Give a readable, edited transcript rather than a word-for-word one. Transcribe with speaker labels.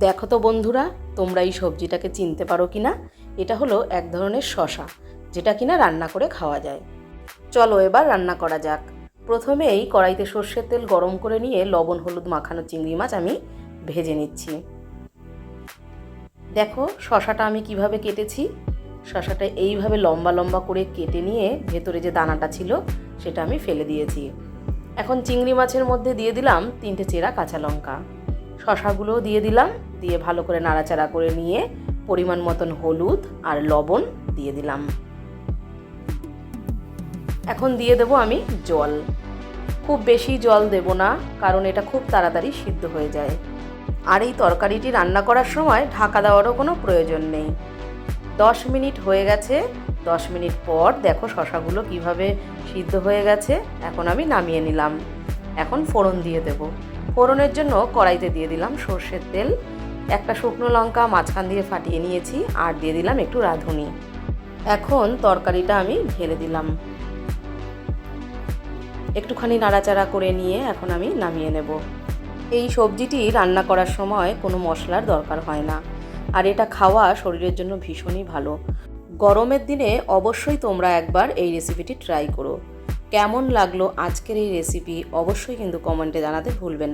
Speaker 1: দেখো তো বন্ধুরা, তোমরা এই সবজিটাকে চিনতে পারো কি না? এটা হলো এক ধরনের শসা, যেটা কিনা রান্না করে খাওয়া যায়। চলো এবার রান্না করা যাক। প্রথমেই কড়াইতে সর্ষের তেল গরম করে নিয়ে লবণ হলুদ মাখানো চিংড়ি মাছ আমি ভেজে নিচ্ছি। দেখো শসাটা আমি কিভাবে কেটেছি। শসাটা এইভাবে লম্বা লম্বা করে কেটে নিয়ে ভেতরে যে দানাটা ছিল সেটা আমি ফেলে দিয়েছি। এখন চিংড়ি মাছের মধ্যে দিয়ে দিলাম 3টে চেরা কাঁচা লঙ্কা। শসাগুলোও দিয়ে দিলাম, দিয়ে ভালো করে নাড়াচাড়া করে নিয়ে পরিমাণ মতন হলুদ আর লবণ দিয়ে দিলাম। এখন দিয়ে দেবো আমি জল। খুব বেশি জল দেব না, কারণ এটা খুব তাড়াতাড়ি সিদ্ধ হয়ে যায়। আর এই তরকারিটি রান্না করার সময় ঢাকা দেওয়ারও কোনো প্রয়োজন নেই। 10 মিনিট হয়ে গেছে। 10 মিনিট পর দেখো শসাগুলো কিভাবে সিদ্ধ হয়ে গেছে। এখন আমি নামিয়ে নিলাম। এখন ফোড়ন দিয়ে দেব। ফোড়নের জন্য কড়াইতে দিয়ে দিলাম সর্ষের তেল, একটা শুকনো লঙ্কা মাঝখান দিয়ে ফাটিয়ে নিয়েছি, আর দিয়ে দিলাম একটু রাঁধুনি। এখন তরকারিটা আমি ঢেলে দিলাম। একটুখানি নাড়াচাড়া করে নিয়ে এখন আমি নামিয়ে নেব। এই সবজিটি রান্না করার সময় কোনো মশলার দরকার হয় না, আর এটা খাওয়া শরীরের জন্য ভীষণই ভালো। গরমের দিনে অবশ্যই তোমরা একবার এই রেসিপিটি ট্রাই করো। কেমন লাগলো আজকের এই রেসিপি অবশ্যই কিন্তু কমেন্টে জানাতে ভুলবেন না।